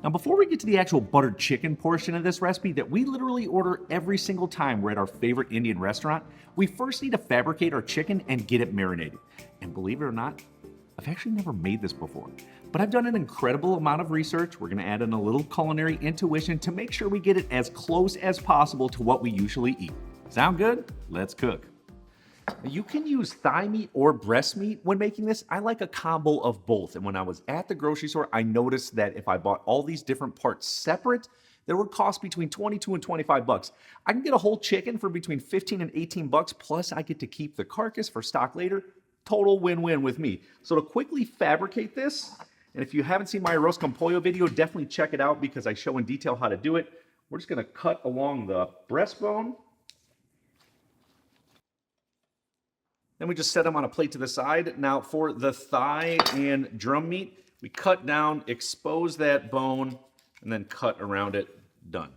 Now, before we get to the actual buttered chicken portion of this recipe that we literally order every single time we're at our favorite Indian restaurant, we first need to fabricate our chicken and get it marinated. And believe it or not, I've actually never made this before, but I've done an incredible amount of research. We're gonna add in a little culinary intuition to make sure we get it as close as possible to what we usually eat. Sound good? Let's cook. You can use thigh meat or breast meat when making this. I like a combo of both. And when I was at the grocery store, I noticed that if I bought all these different parts separate, that would cost between 22 and 25 bucks. I can get a whole chicken for between 15 and 18 bucks, plus I get to keep the carcass for stock later. Total win-win with me. So to quickly fabricate this, and if you haven't seen my roast con pollo video, definitely check it out because I show in detail how to do it. We're just gonna cut along the breastbone. Then we just set them on a plate to the side. Now for the thigh and drum meat, we cut down, expose that bone, and then cut around it. Done.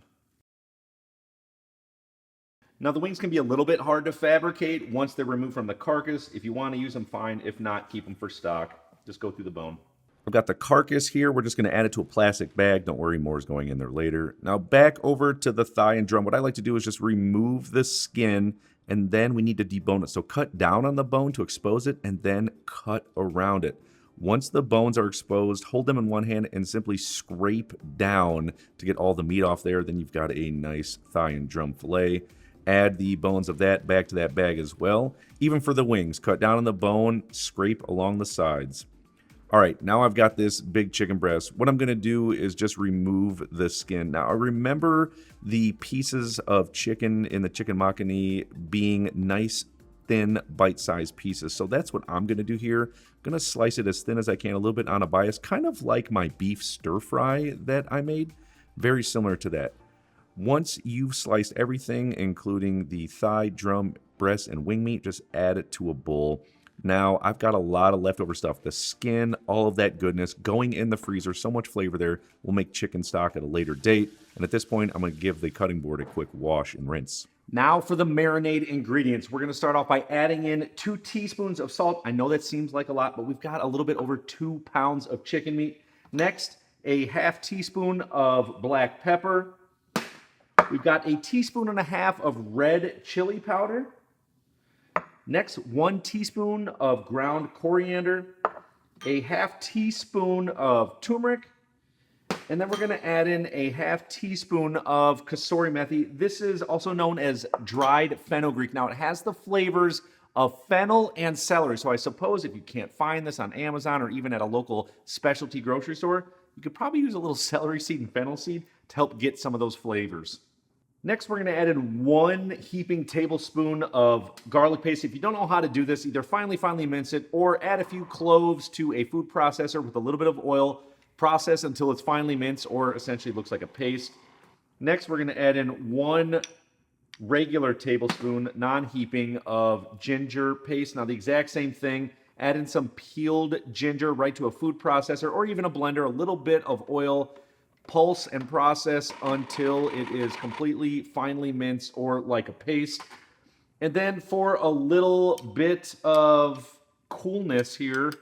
Now the wings can be a little bit hard to fabricate once they're removed from the carcass. If you want to use them, fine. If not, keep them for stock. Just go through the bone. I've got the carcass here. We're just going to add it to a plastic bag. Don't worry, more is going in there later. Now back over to the thigh and drum. What I like to do is just remove the skin, and then we need to debone it. So cut down on the bone to expose it, and then cut around it. Once the bones are exposed, hold them in one hand and simply scrape down to get all the meat off there. Then you've got a nice thigh and drum fillet. Add the bones of that back to that bag as well. Even for the wings, cut down on the bone, scrape along the sides. All right, now I've got this big chicken breast. What I'm gonna do is just remove the skin. Now I remember the pieces of chicken in the chicken makhani being nice, thin, bite-sized pieces. So that's what I'm gonna do here. I'm gonna slice it as thin as I can, a little bit on a bias, kind of like my beef stir fry that I made. Very similar to that. Once you've sliced everything, including the thigh, drum, breast, and wing meat, just add it to a bowl. Now, I've got a lot of leftover stuff. The skin, all of that goodness, going in the freezer. So much flavor there. We'll make chicken stock at a later date. And at this point, I'm going to give the cutting board a quick wash and rinse. Now for the marinade ingredients. We're going to start off by adding in 2 teaspoons of salt. I know that seems like a lot, but we've got a little bit over 2 pounds of chicken meat. Next, a ½ teaspoon of black pepper. We've got a 1.5 teaspoons of red chili powder. Next, 1 teaspoon of ground coriander, a ½ teaspoon of turmeric, and then we're going to add in a ½ teaspoon of kasuri methi. This is also known as dried fenugreek. Now, it has the flavors of fennel and celery, so I suppose if you can't find this on Amazon or even at a local specialty grocery store, you could probably use a little celery seed and fennel seed to help get some of those flavors. Next, we're going to add in 1 heaping tablespoon of garlic paste. If you don't know how to do this, either finely mince it or add a few cloves to a food processor with a little bit of oil. Process until it's finely minced or essentially looks like a paste. Next, we're going to add in 1 regular tablespoon, non-heaping, of ginger paste. Now, the exact same thing. Add in some peeled ginger right to a food processor or even a blender, a little bit of oil. Pulse and process until it is completely finely minced or like a paste. And then for a little bit of coolness here,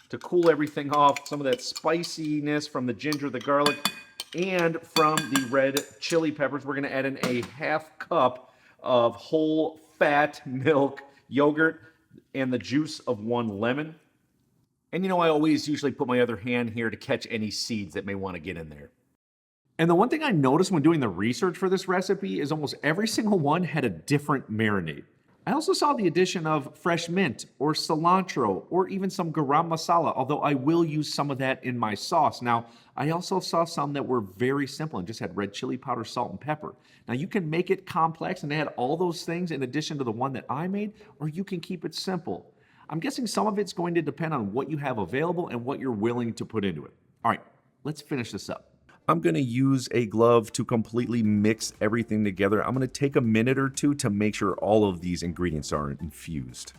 to cool everything off, some of that spiciness from the ginger, the garlic, and from the red chili peppers, we're going to add in a ½ cup of whole fat milk yogurt and the juice of 1 lemon. And you know, I always usually put my other hand here to catch any seeds that may want to get in there. And the one thing I noticed when doing the research for this recipe is almost every single one had a different marinade. I also saw the addition of fresh mint or cilantro or even some garam masala, although I will use some of that in my sauce. Now, I also saw some that were very simple and just had red chili powder, salt, and pepper. Now, you can make it complex and add all those things in addition to the one that I made, or you can keep it simple. I'm guessing some of it's going to depend on what you have available and what you're willing to put into it. All right, let's finish this up. I'm going to use a glove to completely mix everything together. I'm going to take a minute or two to make sure all of these ingredients are infused.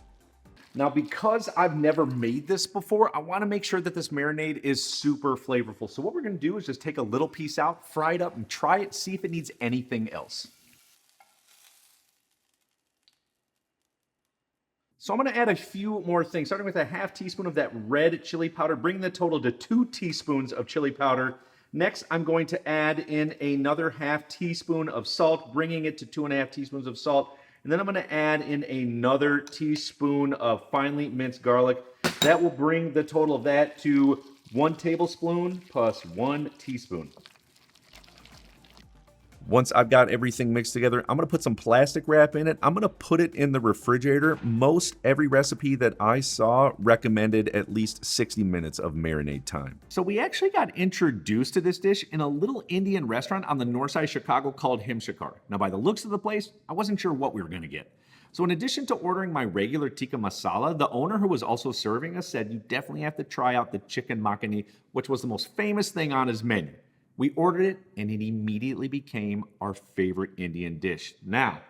Now, because I've never made this before, I want to make sure that this marinade is super flavorful. So what we're going to do is just take a little piece out, fry it up, and try it, see if it needs anything else. So I'm going to add a few more things, starting with a ½ teaspoon of that red chili powder, bringing the total to 2 teaspoons of chili powder. Next, I'm going to add in another half teaspoon of salt, bringing it to 2.5 teaspoons of salt. And then I'm going to add in another teaspoon of finely minced garlic. That will bring the total of that to 1 tablespoon plus 1 teaspoon. Once I've got everything mixed together, I'm going to put some plastic wrap in it. I'm going to put it in the refrigerator. Most every recipe that I saw recommended at least 60 minutes of marinade time. So we actually got introduced to this dish in a little Indian restaurant on the north side of Chicago called Himshikar. Now, by the looks of the place, I wasn't sure what we were going to get. So in addition to ordering my regular tikka masala, the owner who was also serving us said you definitely have to try out the chicken makhani, which was the most famous thing on his menu. We ordered it, and it immediately became our favorite Indian dish. Now,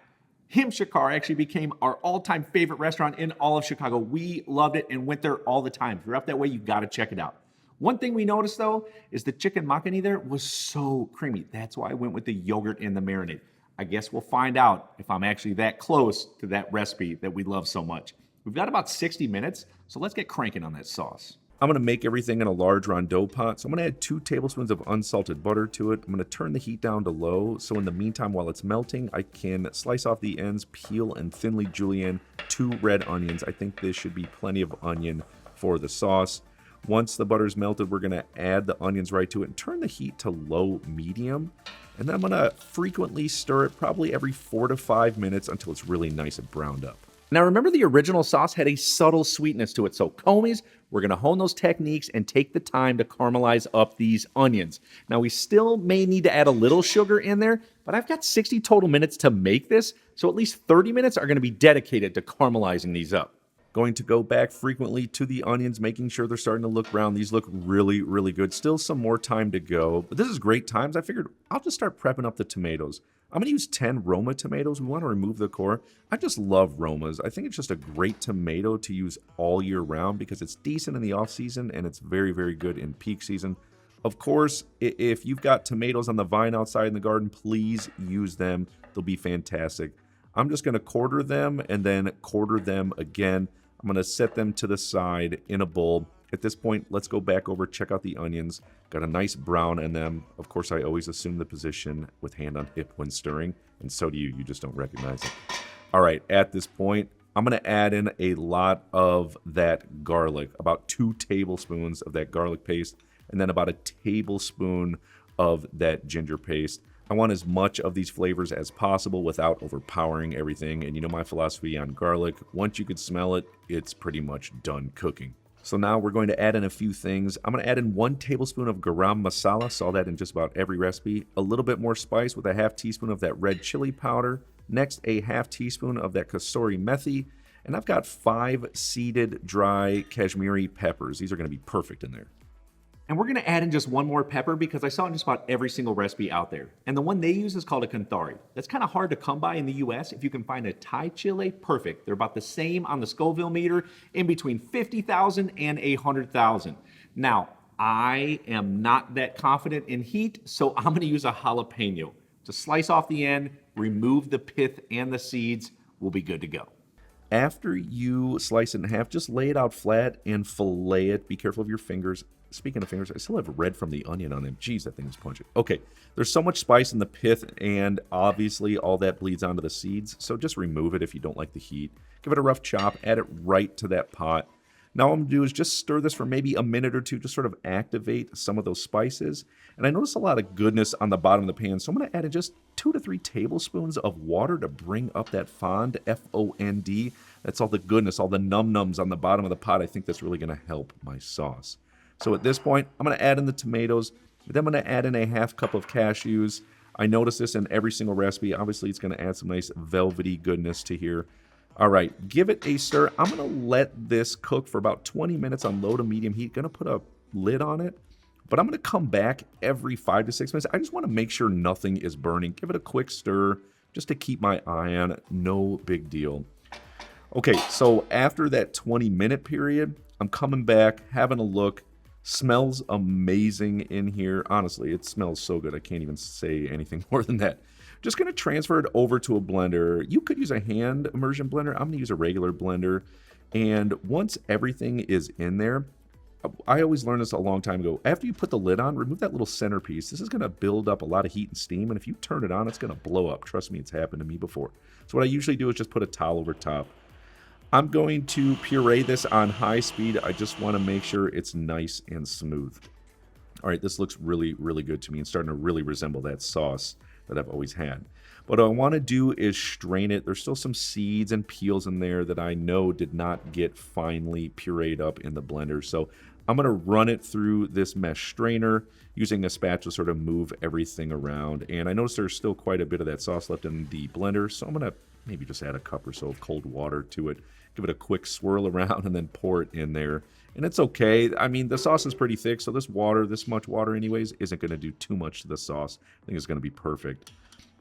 Himshikar actually became our all-time favorite restaurant in all of Chicago. We loved it and went there all the time. If you're up that way, you got to check it out. One thing we noticed, though, is the chicken makhani there was so creamy. That's why I went with the yogurt and the marinade. I guess we'll find out if I'm actually that close to that recipe that we love so much. We've got about 60 minutes, so let's get cranking on that sauce. I'm going to make everything in a large rondeau pot, so I'm going to add 2 tablespoons of unsalted butter to it. I'm going to turn the heat down to low, so in the meantime, while it's melting, I can slice off the ends, peel, and thinly julienne 2 red onions. I think this should be plenty of onion for the sauce. Once the butter's melted, we're going to add the onions right to it and turn the heat to low-medium. And then I'm going to frequently stir it probably every 4 to 5 minutes until it's really nice and browned up. Now remember, the original sauce had a subtle sweetness to it, so Comey's, we're going to hone those techniques and take the time to caramelize up these onions. Now we still may need to add a little sugar in there, but I've got 60 total minutes to make this, so at least 30 minutes are going to be dedicated to caramelizing these up. Going to go back frequently to the onions, making sure they're starting to look brown. These look really, really good. Still some more time to go, but this is great times. I figured I'll just start prepping up the tomatoes. I'm going to use 10 Roma tomatoes. We want to remove the core. I just love Romas. I think it's just a great tomato to use all year round because it's decent in the off season and it's very, very good in peak season. Of course, if you've got tomatoes on the vine outside in the garden, please use them. They'll be fantastic. I'm just going to quarter them and then quarter them again. I'm going to set them to the side in a bowl. At this point, let's go back over, check out the onions. Got a nice brown in them. Of course, I always assume the position with hand on hip when stirring, and so do you. You just don't recognize it. All right, at this point, I'm going to add in a lot of that garlic, about 2 tablespoons of that garlic paste, and then about a tablespoon of that ginger paste. I want as much of these flavors as possible without overpowering everything. And you know my philosophy on garlic, once you could smell it, it's pretty much done cooking. So now we're going to add in a few things. I'm going to add in 1 tablespoon of Garam Masala. Saw that in just about every recipe. A little bit more spice with a half teaspoon of that red chili powder. Next, a half teaspoon of that kasuri methi. And I've got 5 seeded dry Kashmiri peppers. These are going to be perfect in there. And we're going to add in just 1 more pepper because I saw it in just about every single recipe out there. And the one they use is called a Kanthari. That's kind of hard to come by in the US. If you can find a Thai chili, perfect. They're about the same on the Scoville meter, in between 50,000 and 100,000. Now, I am not that confident in heat, so I'm going to use a jalapeno. To slice off the end, remove the pith and the seeds, we'll be good to go. After you slice it in half, just lay it out flat and fillet it. Be careful of your fingers. Speaking of fingers, I still have red from the onion on them. Jeez, that thing is pungent. Okay, there's so much spice in the pith, and obviously all that bleeds onto the seeds, so just remove it if you don't like the heat. Give it a rough chop, add it right to that pot. Now what I'm going to do is just stir this for maybe a minute or two, just sort of activate some of those spices. And I notice a lot of goodness on the bottom of the pan, so I'm going to add in just 2 to 3 tablespoons of water to bring up that fond, F-O-N-D. That's all the goodness, all the num-nums on the bottom of the pot. I think that's really going to help my sauce. So at this point, I'm going to add in the tomatoes. Then I'm going to add in a half cup of cashews. I notice this in every single recipe. Obviously, it's going to add some nice velvety goodness to here. All right, give it a stir. I'm going to let this cook for about 20 minutes on low to medium heat. Going to put a lid on it. But I'm going to come back every 5 to 6 minutes. I just want to make sure nothing is burning. Give it a quick stir just to keep my eye on it. No big deal. Okay, so after that 20-minute period, I'm coming back, having a look. Smells amazing in here. Honestly, it smells so good. I can't even say anything more than that. Just going to transfer it over to a blender. You could use a hand immersion blender. I'm going to use a regular blender. And once everything is in there, I always learned this a long time ago. After you put the lid on, remove that little centerpiece. This is going to build up a lot of heat and steam, and if you turn it on, it's going to blow up. Trust me, it's happened to me before. So what I usually do is just put a towel over top. I'm going to puree this on high speed. I just want to make sure it's nice and smooth. All right, this looks really, really good to me and starting to really resemble that sauce that I've always had. What I want to do is strain it. There's still some seeds and peels in there that I know did not get finely pureed up in the blender. So I'm going to run it through this mesh strainer using a spatula to sort of move everything around. And I notice there's still quite a bit of that sauce left in the blender. So I'm going to maybe just add a cup or so of cold water to it. Give it a quick swirl around and then pour it in there. And it's okay. I mean, the sauce is pretty thick, so this much water anyways, isn't going to do too much to the sauce. I think it's going to be perfect.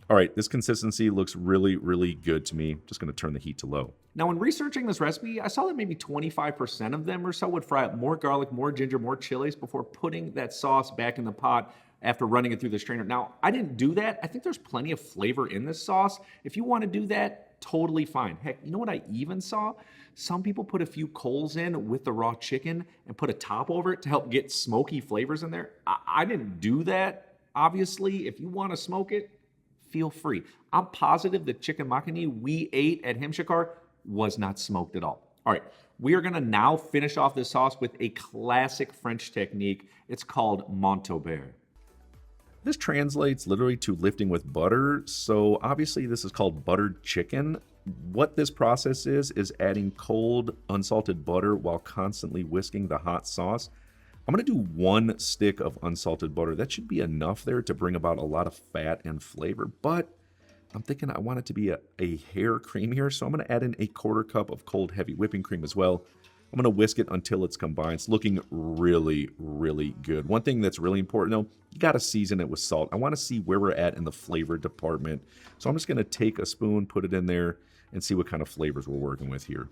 All right, this consistency looks really, really good to me. Just going to turn the heat to low. Now, when researching this recipe, I saw that maybe 25% of them or so would fry up more garlic, more ginger, more chilies before putting that sauce back in the pot after running it through the strainer. Now, I didn't do that. I think there's plenty of flavor in this sauce. If you want to do that, totally fine. Heck, you know what I even saw? Some people put a few coals in with the raw chicken and put a top over it to help get smoky flavors in there. I didn't do that, obviously. If you want to smoke it, feel free. I'm positive the chicken makhani we ate at Himshikar was not smoked at all. All right, we are gonna now finish off this sauce with a classic French technique. It's called Montaubert. This translates literally to lifting with butter, so obviously this is called buttered chicken. What this process is adding cold, unsalted butter while constantly whisking the hot sauce. I'm going to do 1 stick of unsalted butter. That should be enough there to bring about a lot of fat and flavor, but I'm thinking I want it to be a hair creamier, so I'm going to add in a 1/4 cup of cold heavy whipping cream as well. I'm going to whisk it until it's combined. It's looking really, really good. One thing that's really important though, you got to season it with salt. I want to see where we're at in the flavor department. So I'm just going to take a spoon, put it in there, and see what kind of flavors we're working with here.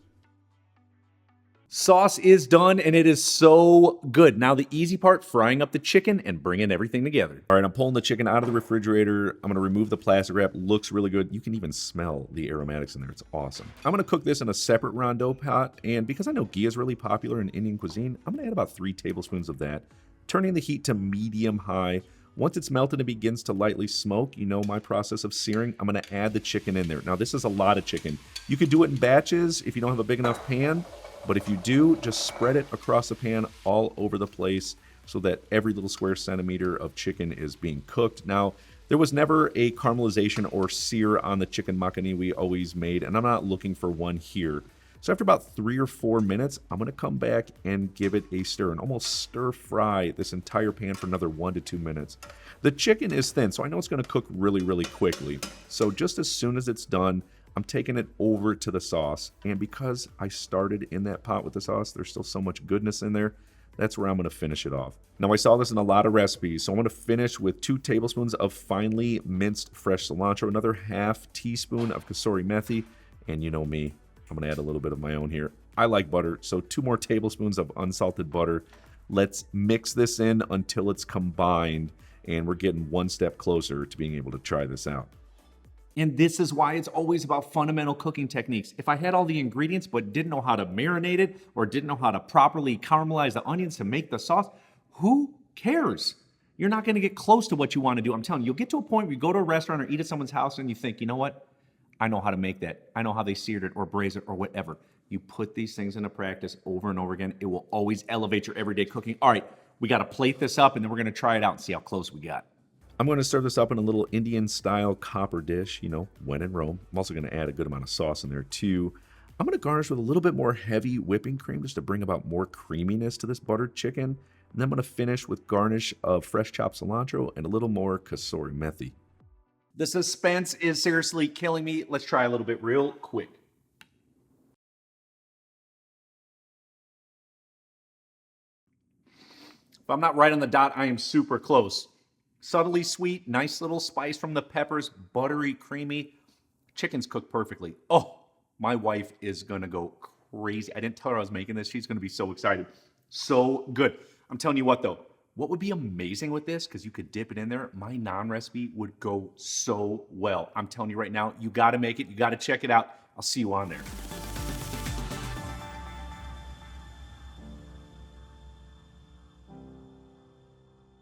Sauce is done, and it is so good. Now the easy part, frying up the chicken and bringing everything together. All right, I'm pulling the chicken out of the refrigerator. I'm going to remove the plastic wrap. Looks really good. You can even smell the aromatics in there. It's awesome. I'm going to cook this in a separate rondeau pot, and because I know ghee is really popular in Indian cuisine, I'm going to add about 3 tablespoons of that, turning the heat to medium-high. Once it's melted and begins to lightly smoke, you know my process of searing, I'm going to add the chicken in there. Now, this is a lot of chicken. You could do it in batches if you don't have a big enough pan. But if you do, just spread it across the pan all over the place so that every little square centimeter of chicken is being cooked. Now, there was never a caramelization or sear on the chicken makhani we always made, and I'm not looking for one here. So after about 3 or 4 minutes, I'm going to come back and give it a stir and almost stir fry this entire pan for another 1 to 2 minutes. The chicken is thin, so I know it's going to cook really, really quickly. So just as soon as it's done, I'm taking it over to the sauce, and because I started in that pot with the sauce, there's still so much goodness in there. That's where I'm going to finish it off. Now, I saw this in a lot of recipes, so I'm going to finish with 2 tablespoons of finely minced fresh cilantro, another ½ teaspoon of kasuri methi, and you know me, I'm going to add a little bit of my own here. I like butter, so 2 more tablespoons of unsalted butter. Let's mix this in until it's combined, and we're getting 1 step closer to being able to try this out. And this is why it's always about fundamental cooking techniques. If I had all the ingredients but didn't know how to marinate it or didn't know how to properly caramelize the onions to make the sauce, who cares? You're not going to get close to what you want to do. I'm telling you, you'll get to a point where you go to a restaurant or eat at someone's house and you think, you know what? I know how to make that. I know how they seared it or braised it or whatever. You put these things into practice over and over again. It will always elevate your everyday cooking. All right, we got to plate this up and then we're going to try it out and see how close we got. I'm going to serve this up in a little Indian-style copper dish, you know, when in Rome. I'm also going to add a good amount of sauce in there, too. I'm going to garnish with a little bit more heavy whipping cream just to bring about more creaminess to this buttered chicken. And then I'm going to finish with garnish of fresh chopped cilantro and a little more kasuri methi. The suspense is seriously killing me. Let's try a little bit real quick. If I'm not right on the dot, I am super close. Subtly sweet, nice little spice from the peppers, buttery, creamy. Chicken's cooked perfectly. Oh, my wife is gonna go crazy. I didn't tell her I was making this. She's gonna be so excited. So good. I'm telling you what though, what would be amazing with this, because you could dip it in there, my naan recipe would go so well. I'm telling you right now, you gotta make it, you gotta check it out. I'll see you on there.